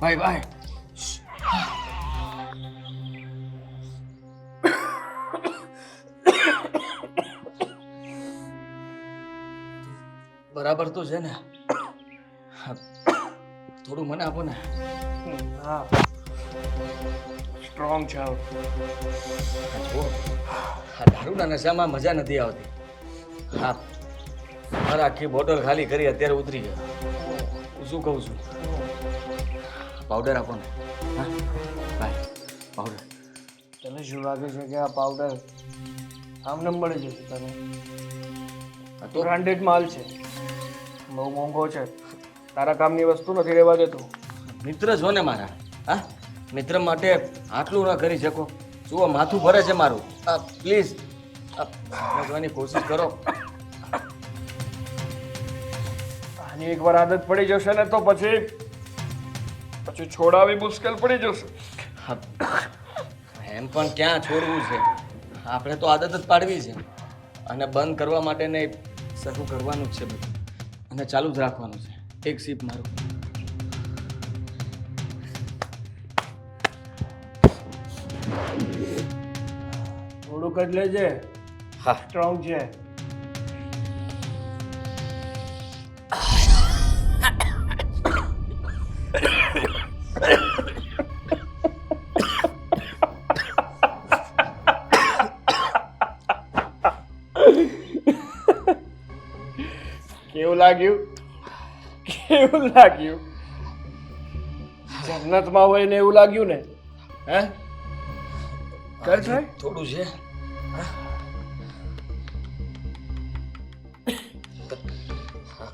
ભાઈ ભાઈ બરાબર તો છે ને? થોડું મને આપો ને. હા સ્ટ્રોંગ છે. જુઓ, આ દારૂના નશામાં મજા નથી આવતી. હા, મારે આખી બોટલ ખાલી કરી અત્યારે ઉતરી ગયો. હું શું કહું છું, પાવડર આપો ને. હા ભાઈ, પાવડર. તને શું લાગે છે કે આ પાવડર આમને મળી જશે તને? તો બ્રાન્ડેડ માલ છે, બહુ મોંઘો છે, તારા કામની વસ્તુ નથી રહેવા દેતું. મિત્ર છો ને મારા. હા, મિત્ર માટે આટલું ન કરી શકો? જુઓ, માથું ભરે છે મારું. પ્લીઝ સમજવાની કોશિશ કરો. આની એકવાર આદત પડી જશે ને તો પછી છોડાવી મુશ્કેલ પડી જશે. હા, એમ પણ ક્યાં છોડવું છે? આપણે તો આદત જ પાડવી છે અને બંધ કરવા માટે ને શરૂ કરવાનું જ છે બધું, અને ચાલુ જ રાખવાનું છે. એક સીપ મારું. થોડુંક જ લેજે, હા. સ્ટ્રોંગ છે. કેવું લાગ્યું? કેવું લાગ્યું? જન્નતમાં હોય ને એવું લાગ્યું ને? હે કઈ થાય? થોડું છે.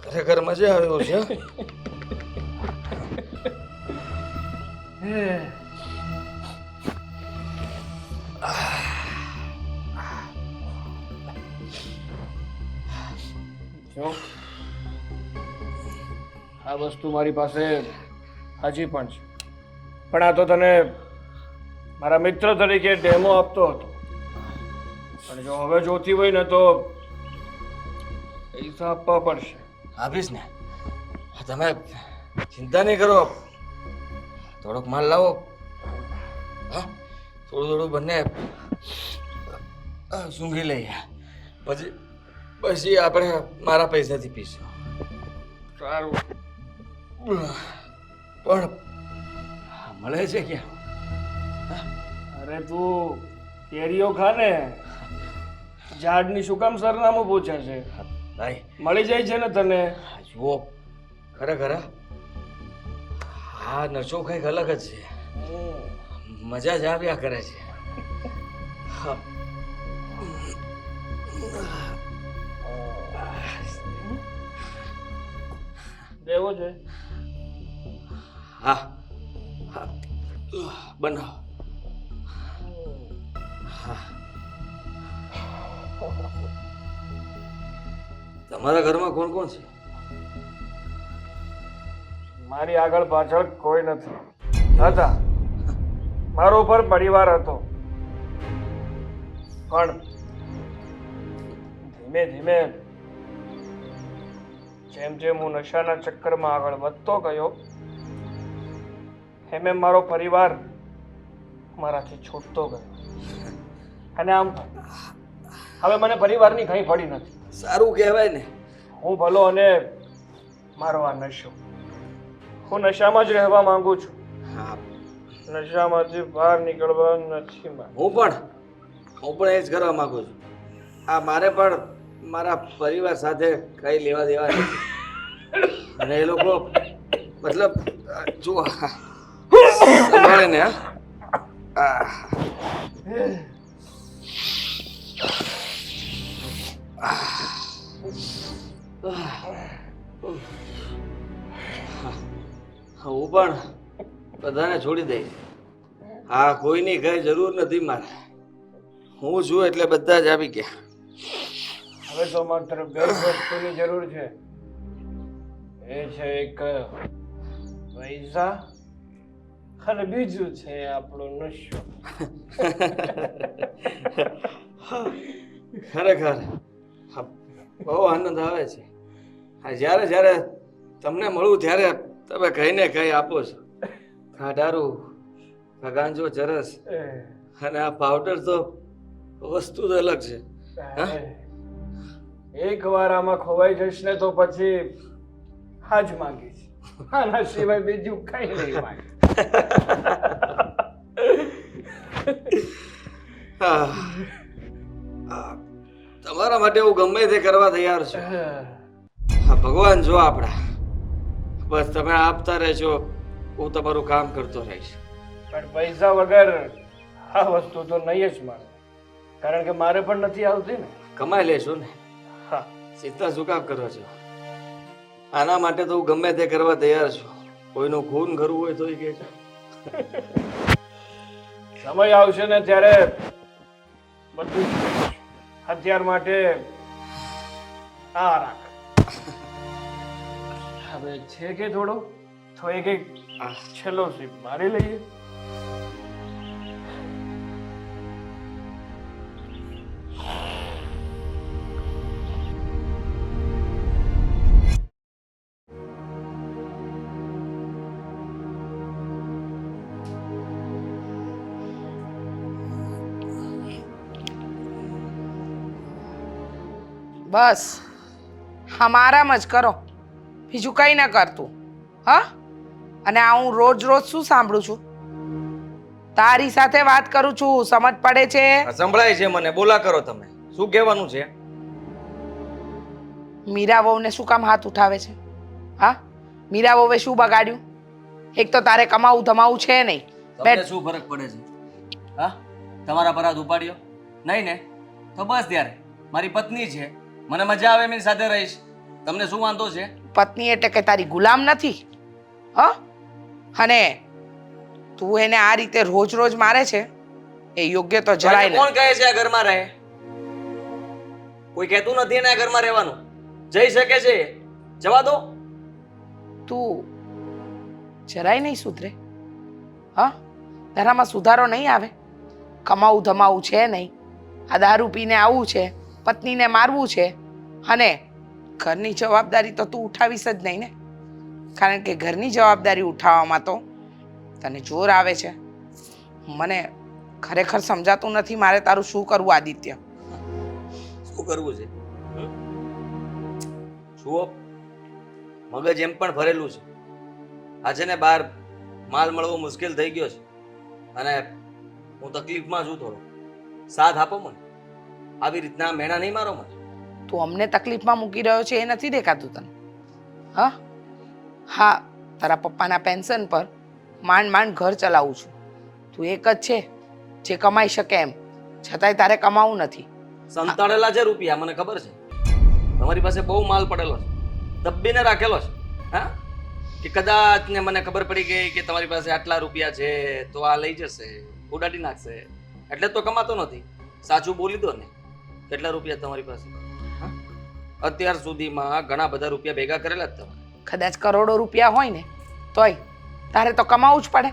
ખરેખર મજા આવ્યો છે. જો આ વસ્તુ મારી પાસે હજી પણ છે, પણ આ તો તને મારા મિત્ર તરીકે ડેમો આપતો હતો. પણ જો હવે જોતી હોય ને તો પૈસા આપવા પડશે. આપીશ ને. તમે ચિંતા નહીં કરો. થોડોક માલ લાવો. હા, થોડું થોડું બંને સૂંઘી લઈએ, પછી આપણે મારા પૈસાથી પીશું. સારું. પણ મળે છે ક્યાં? અરે તું કેરીઓ ખા ને, ઝાડની શું કામ સરનામું પૂછે છે? ભાઈ મળી જાય છે ને તને. જુઓ, ખરેખર આ નશો કંઈક અલગ જ છે. મજા જ આવ્યા કરે છે. હા. દેવો છે. હા હા, બનાવો. હા. તમારા ઘરમાં કોણ કોણ છે? મારી આગળ પાછળ કોઈ નથી. હતા, મારો પર પરિવાર હતો, પણ ધીમે ધીમે જેમ જેમ હું નશાના ચક્કરમાં આગળ વધતો ગયો એમ એમ મારો પરિવાર મારાથી છૂટતો ગયો. અને આમ હવે મને પરિવારની કંઈ પડી નથી. સારું કહેવાય ને. હું ભલો અને મારો આ નશો. હું નશામાં જ રહેવા માંગુ છું. હા, નશામાંથી બહાર નીકળવા નથી માંગતો. હું પણ એ જ કરવા માંગુ છું. આ મારે પણ મારા પરિવાર સાથે કઈ લેવા દેવા નથી. અને એ લોકો મતલબ જુઓ, સંભાળે ને. હું પણ બધાને છોડી દઈશ. હા, કોઈની કઈ જરૂર નથી મારે. હું છું એટલે બધા જ આવી ગયા. હવે તો માત્ર બે જ વસ્તુની જરૂર છે. એ છે એક પૈસા અને બીજું છે આપણો નશો. ખરેખર બહુ આનંદ આવે છે. હા, જ્યારે જ્યારે તમને મળું ત્યારે તમે કઈ ને કઈ આપો છો. આ દારૂ, આ ગાંજો, ચરસ અને આ પાવડર તો વસ્તુ જ અલગ છે. હા? એક વાર આમાં ખોવાઈ જઈશ ને તો પછી હાજ માંગીશ. આના સિવાય બીજું કઈ નહીં માંગે. તમારા માટે હું ગમે તે કરવા તૈયાર છું. હા, ભગવાન જો આપણા, બસ તમે આપતા રહેજો, હું તમારું કામ કરતો રહીશ. પણ પૈસા વગર આ વસ્તુ તો નહીં જ મળે, કારણ કે મારે પણ નથી આવતી ને. કમાઈ લેશું ને. હા, ચિંતા શું કામ કરો છો? આના માટે તો હું ગમે તે કરવા તૈયાર છું. કોઈનું ખૂન કરવું હોય તો એ કહેજો. સમય આવશે ને ત્યારે બધું જ કરીશ. અત્યાર માટે આ રાખ. હવે છે કે થોડો તો એક છેલ્લો સીપ મારી લઈએ. બસ આરામ જ કરો, બીજું કંઈ ન કરતું. હા, અને આ હું રોજ રોજ શું સાંભળું છું? તારી સાથે વાત કરું છું, સમજ પડે છે? સંભળાય છે મને, બોલા કરો તમે. શું કહેવાનું છે? મીરા વહુને શું કામ હાથ ઉઠાવે છે? હા, મીરા વહુએ શું બગાડ્યું? એક તો તારે કમાવું ધમાવું છે નહીં. તમને શું ફરક પડે છે? હા, તમારા પર હાથ ઉપાડ્યો નહીં ને, તો બસ ત્યારે મારી પત્ની છે, મને મજા આવે એમની સાથે રહીશ. તમને શું વાંધો છે? પત્ની એટલે કે તારી ગુલામ નથી. હા, અને તું એને આ રીતે રોજ રોજ મારે છે એ યોગ્ય તો જરાય કોણ કહે છે આ ઘરમાં રહે? કોઈ કહેતું નથી ને આ ઘરમાં રહેવાનું. જઈ શકે છે, જવા દો. તું જરાય નહીં સુધરે. હા, તારામાં સુધારો નહીં આવે. કમાવું ધમાવું છે નહીં, આ દારૂ પીને આવવું છે, પત્નીને મારવું છે, અને ઘરની જવાબદારી તો તું ઉઠાવીશ જ નહીં ને, કારણ કે ઘરની જવાબદારી ઉઠાવવામાં તો તને જોર આવે છે. મને ખરેખર સમજાતું નથી મારે તારું શું કરવું. આદિત્ય, શું કરવું છે? જુઓ, મગજ એમ પણ ભરેલું છે. આજે ને બહાર માલ મળવો મુશ્કેલ થઈ ગયો છે અને હું તકલીફમાં છું. થોડો સાથ આપો મને. આવી રીતના મેણા નહીં મારો મને. તું અમને તકલીફમાં મૂકી રહ્યો છે એ નથી દેખાતું તને? હા હા, તારા પપ્પાના પેન્શન પર માંડ માંડ ઘર ચલાવું છું. તું એક જ છે જે કમાઈ શકે એમ, છતાંય તારે કમાવું નથી. સંતાડેલા છે રૂપિયા, મને ખબર છે. તમારી પાસે બહુ માલ પડેલો છે, દબ્બીને રાખેલો છે. હા, કે કદાચ ને મને ખબર પડી ગઈ કે તમારી પાસે આટલા રૂપિયા છે તો આ લઈ જશે, ઉડાડી નાખશે, એટલે તો કમાતો નથી. સાચું બોલી દો ને, કેટલા રૂપિયા તમારી પાસે? અત્યાર સુધીમાં ઘણા બધા રૂપિયા ભેગા કરેલા જ તમે. કદાચ કરોડો રૂપિયા હોય ને તોય તારે તો કમાવું જ પડે,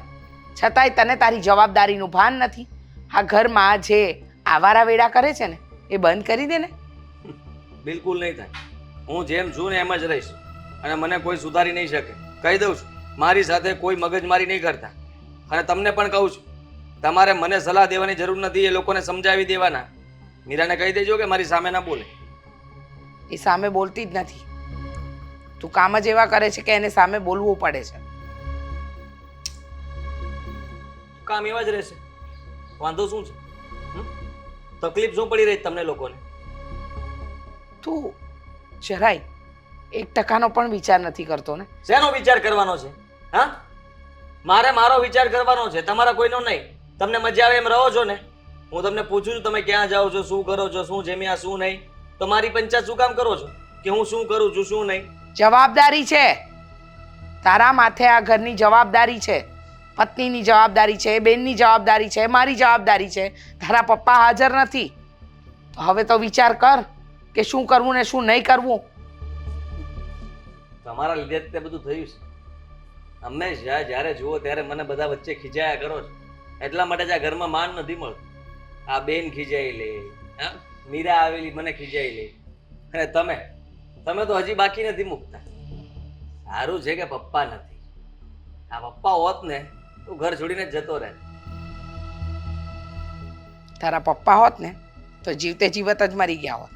છતાંય તને તારી જવાબદારીનું ભાન નથી. આ ઘરમાં જે આવારા વેડા કરે છે ને એ બંધ કરી દે ને. બિલકુલ નહીં થાય. હું જેમ છું ને એમ જ રહીશ અને મને કોઈ સુધારી નહીં શકે. કહી દઉં છું, મારી સાથે કોઈ મગજમારી નહીં કરતા. અને તમને પણ કહું છું, તમારે મને સલાહ દેવાની જરૂર નથી, એ લોકોને સમજાવી દેવાના. મીરાને કહી દેજો કે મારી સામે ના બોલે. એ સામે બોલતી જ નથી. તું કામ જ એવા કરે છે કે એને સામે બોલવું પડે છે. કામ એવા જ રહેશે, વાંધો શું છે? તકલીફ શું પડી રહી તમને લોકોને? તું જરાય 1% પણ વિચાર નથી કરતો ને. શેનો વિચાર કરવાનો છે? હા, મારે મારો વિચાર કરવાનો છે, તમારા કોઈનો નહીં. તમને મજા આવે એમ રહો છો ને. હું તમને પૂછું છું તમે ક્યાં જાઓ છો, શું કરો છો, શું જમ્યા શું નહીં, તો મારી પંચાયત શું કામ કરો છો કે હું શું કરું છું શું નહીં? જવાબદારી છે તારા માથે, આ ઘરની જવાબદારી છે, પત્નીની જવાબદારી છે, બેનની જવાબદારી છે, મારી જવાબદારી છે. તારા પપ્પા હાજર નથી તો હવે તો વિચાર કર કે શું કરવું ને શું નહીં કરવું. તમારા લીધે તે બધું થયું છે. હંમેશા જ્યારે જુઓ ત્યારે મને બધા વચ્ચે ખીજાયા કરો છો, એટલા માટે જ આ ઘરમાં માન નથી મળતું. આ બેન ખીજાઈ લે, હા, મીરા આવેલી મને ખીજાઈ લે, અને તમે તો હજી બાકી નથી મૂકતા. સારું છે કે પપ્પા નથી. આ પપ્પા હોત ને તું ઘર છોડીને જ જતો રહે. તારા પપ્પા હોત ને તો જીવતે જીવત જ મરી ગયા હોત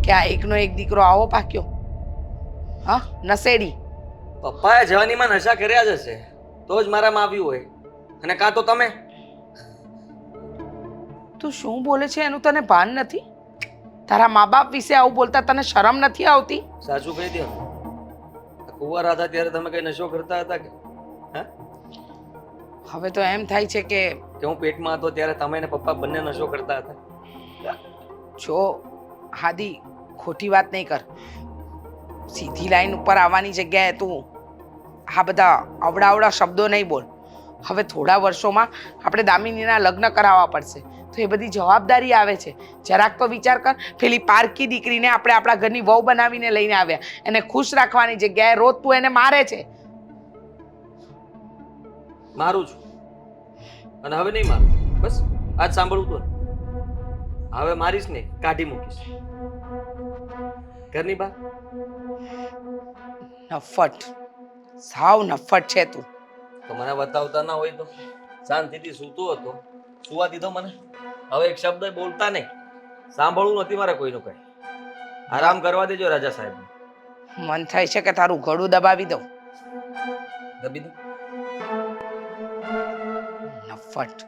કે આ એકનો એક દીકરો આવો પાક્યો. હા, નશેડી. પપ્પાએ જવાનીમાં નશા કર્યા જ હશે તો જ મારામાં આવ્યું હોય, અને કાં તો તમે. તું શું બોલે છે એનું તને ભાન નથી? તારા મા બાપ વિશે આવું બોલતા તને શરમ નથી આવતી? સાચું કહી દો. કુંવારા હતા ત્યારે તમે કઈ નશો કરતા હતા કે? હા, હવે તો એમ થાય છે કે હું પેટમાં હતો ત્યારે તમે ને પપ્પા બંને નશો કરતા હતા. જો હાદી, ખોટી વાત નહીં કર. સીધી લાઈન ઉપર આવવાની જગ્યાએ તું આ બધા અવડાવડા શબ્દો નહીં બોલ. હવે થોડા વર્ષોમાં આપણે દામિનીના લગ્ન કરાવવા પડશે તો એ બધી જવાબદારી આવે છે. જરાક તો વિચાર કર. પેલી પારકી દીકરીને આપણે આપણા ઘરની વહુ બનાવીને લઈને આવ્યા, એને ખુશ રાખવાની જગ્યાએ રોજ તું એને મારે છે. મારું છું અને હવે નહીં મારું. બસ આજ સાંભળવું તો હવે મારીશ ને કાઢી મૂકીશ ઘરની બહાર. નફટ, સાવ નફટ છે તું. તો મને બતાવતા ના હોય તો શાંતિથી સૂતો હતો, સુવા દીધો મને. હવે એક શબ્દ બોલતા નહીં. સાંભળવું નથી મારે કોઈનું કઈ. આરામ કરવા દેજો રાજા સાહેબ. મન થાય છે કે તારું ગળું દબાવી દઉં. દબી દો. નફટ,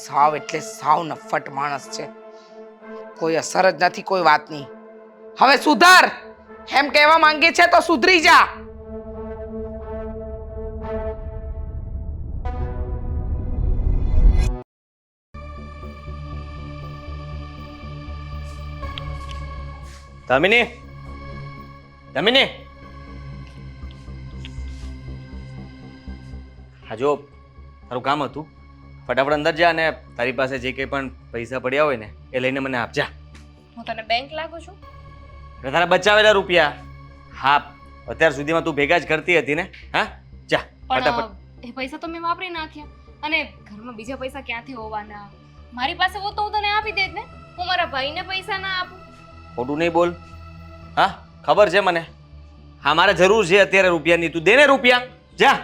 સાવ એટલે સાવ નફટ માણસ છે. કોઈ અસર જ નથી કોઈ વાતની. હવે સુધાર એમ કહેવા માંગે છે તો સુધરી જા. દામિની, દામિની, હા જો તારું કામ હતું, ફટાફટ અંદર જા અને તારી પાસે જે કંઈ પણ પૈસા પડ્યા હોય ને એ લઈને મને આપજા. હું તને બેંક લાગુ છું? એટલે તારા બચાવેલા રૂપિયા. હા, અત્યાર સુધીમાં તું ભેગા જ કરતી હતી ને. હા, જા ફટાફટ. પણ એ પૈસા તો મેં વાપરી નાખ્યા અને ઘરમાં બીજા પૈસા ક્યાંથી હોવાના? મારી પાસે હોત તો હું તને આપી દેત ને. હું મારા ભાઈને પૈસા ના આપું? ખોટું નહીં બોલ. હા, ખબર છે મને. હા, મારે જરૂર છે અત્યારે રૂપિયાની. તું દે ને રૂપિયા. જા.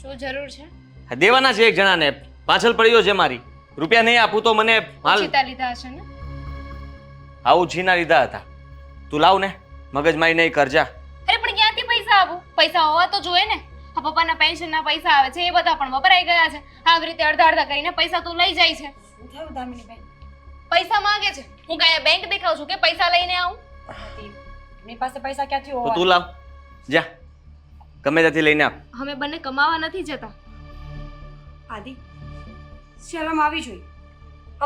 શું જરૂર છે? હા, દેવાના છે એક જણાને. પાછળ પડ્યો છે મારી. રૂપિયા નહીં આપું તો મને હાલ. ચિતા લીધા હશે ને? આવું છીના લીધા હતા. તું લાવ ને, મગજમારી નહીં કર. જા. અરે પણ ક્યાંથી પૈસા આપું? પૈસા હોવા તો જોઈએ ને. આ પપ્પાના પેન્શનના પૈસા આવે છે એ બધા પણ વપરાઈ ગયા છે. આવી રીતે અડધા અડધા કરીને પૈસા તું લઈ જાય છે. શું થયું દામિનીબેન? પૈસા માંગે છે. હું કયા બેંક દેખાઉં છું કે પૈસા લઈને આવું? એમની પાસે પૈસા ક્યાંથી તો હોવા? તું લાવ. જા. ગમે ત્યાંથી લઈને આપ. અમે બંને કમાવા નથી જતા. આદિ, શરમ આવી જોઈએ.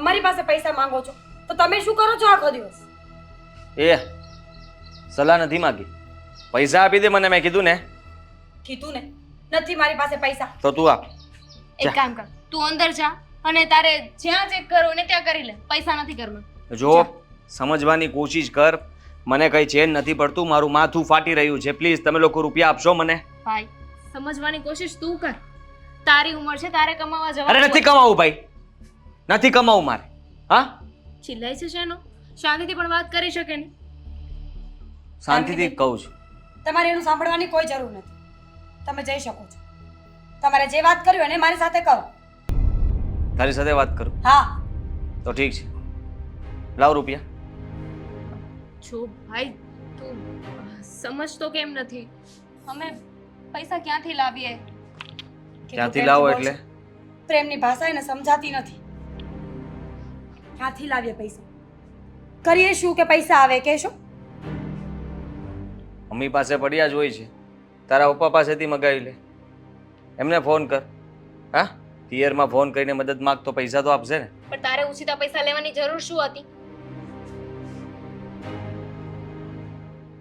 અમારી પાસે પૈસા માંગો છો તો તમે શું કરો છો આખો દિવસ? એ સલાહ નથી માંગી. પૈસા આપી દે મને, મેં કીધું ને. કીધું ને નથી મારી પાસે પૈસા. તો તું આપ. એક કામ કર, તું અંદર જા અને તારે જ્યાં ચેક કરવું ને ત્યાં કરી લે. પૈસા નથી ઘરમાં. જો સમજવાની કોશિશ કર. મને કઈ ચેન નથી પડતું. મારું માથું ફાટી રહ્યું છે. પ્લીઝ તમે લોકો રૂપિયા આપશો મને. ભાઈ, સમજવાની કોશિશ તું કર. તારી ઉંમર છે, તારે કમાવા અરે જવાનું. નથી કમાવું ભાઈ, નથી કમાવું મારે. હા, ચિલ્લાય છે શેનો? શાંતિથી પણ વાત કરી શકે ને. શાંતિથી કહું છું. તમારે એનું સાંભળવાની કોઈ જરૂર નથી. તમે જઈ શકો છો. તમારે જે વાત કરવી હોય ને મારી સાથે કરો. તારી સાથે વાત કરું હા, તો ઠીક છે. લાવ રૂપિયા. જો ભાઈ, તું સમજતો કેમ નથી? અમે પૈસા ક્યાંથી લાવીએ? ક્યાંથી લાવો એટલે? પ્રેમની ભાષા એને સમજાતી નથી. ક્યાંથી લાવીએ પૈસા? કરીએ શું કે પૈસા આવે કહેશો? મમ્મી પાસે પડ્યા જ હોય છે. તારા પપ્પા પાસેથી મગાવી લે. એમને ફોન કર. હા, પિયરમાં ફોન કરીને મદદ માંગ તો પૈસા તો આપશે ને. પણ તારે ઉછીતા પૈસા લેવાની જરૂર શું હતી?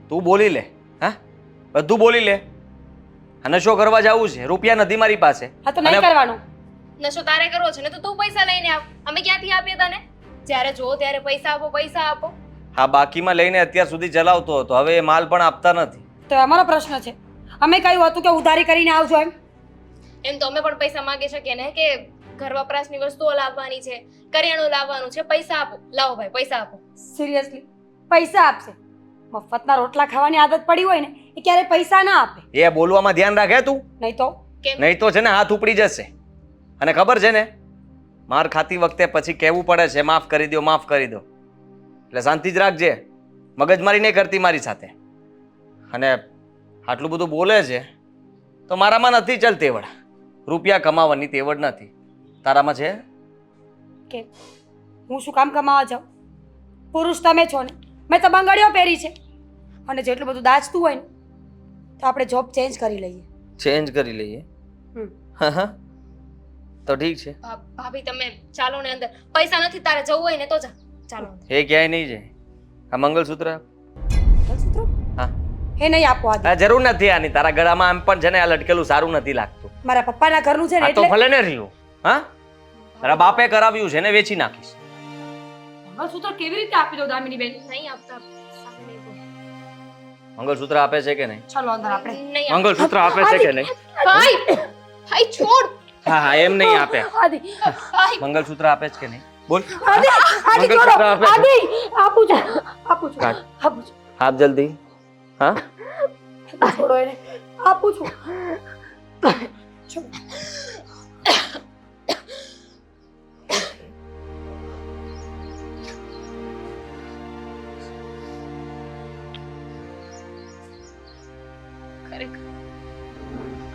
તું બોલી લે. હા, બધું બોલી લે. અને નશો કરવા જવું છે, રૂપિયા નથી મારી પાસે. હા તો નહીં અને કરવાનું. નશો તારે કરવો છે ને તો તું પૈસા લઈને આવ. અમે ક્યાંથી આપીએ તને? જ્યારે જો ત્યારે પૈસા આપો, પૈસા આપો. હા, બાકીમાં લઈને અત્યાર સુધી ચલાવતો હતો. હવે એ માલ પણ આપતા નથી. તો અમારો પ્રશ્ન છે. અમે કહ્યું હતું કે ઉધારી કરીને આવજો એમ. એમ તો અમે પણ પૈસા માંગી શકીએ ને કે ઘર વપરાશની વસ્તુઓ લાવવાની છે, કરિયાણું લાવવાનું છે. પૈસા આપો. લાવો ભાઈ, પૈસા આપો. સિરિયસલી પૈસા આપશે? મફતના રોટલા ખાવાની આદત પડી હોય ને એ ક્યારે પૈસા ના આપે. એ બોલવામાં ધ્યાન રાખે તું. નહીં તો કેમ? નહીં તો છે ને હાથ ઉપડી જશે. અને ખબર છે ને, માર ખાતી વખતે પછી કહેવું પડે છે માફ કરી દો, માફ કરી દો. એટલે શાંતિ જ રાખજે, મગજમારી નહીં કરતી મારી સાથે. અને આટલું બધું બોલે છે તો મારામાં નથી ચાલ તેવડ, રૂપિયા કમાવાની તેવડ નથી. તારામાં છે? કે હું શું કામ કમાવા જાઉં? પુરુષ તમે છો ને, મેં તો બંગડીઓ પહેરી છે. અને જેટલું બધું દાચતું હોય ને તો આપણે જોબ ચેન્જ કરી લઈએ. ચેન્જ કરી લઈએ. હમ. હા હા, તો ઠીક છે. ભાભી તમે ચાલો ને અંદર. પૈસા નથી તારે જવું હોય ને તો જા. ચાલો અંદર. એ ક્યાંય નહીં જાય. આ મંગલસૂત્ર મંગળસૂત્ર? હા, એ નહીં આપો આદિ. આ જરૂર નથી આની. તારા ગળામાં આમ પણ છે ને આ લટકેલું સારું નથી લાગતું. મારા પપ્પાના ઘરનું છે ને આ તો એટલે ભલે ને રહ્યું. હા, તારા બાપે કરાવ્યું છે ને, વેચી નાખીશ. મંગળસૂત્ર કેવી રીતે આપી દો દામિની બેન? નહીં આપતા સામે નહીં બોલ. મંગલસૂત્ર આપે છે કે નહીં? ચાલો અંદર આપણે. નહીં આપતા. મંગલસૂત્ર આપે છે કે નહીં? ભાઈ ભાઈ છોડ. હા હા, એમ નહીં આપે. આદિ ભાઈ મંગલસૂત્ર આપે છે કે નહીં? બોલ. આદિ આદિ મંગળસૂત્ર છોડો. આપે છે? આદિ આપું છું કાઢ. આપું છું આપ જલ્દી. હા, છોડો એને. આપું છું. છોડો. ખરેખર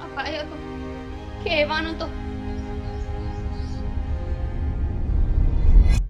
આ ભાઈ હતો કહેવાનું તો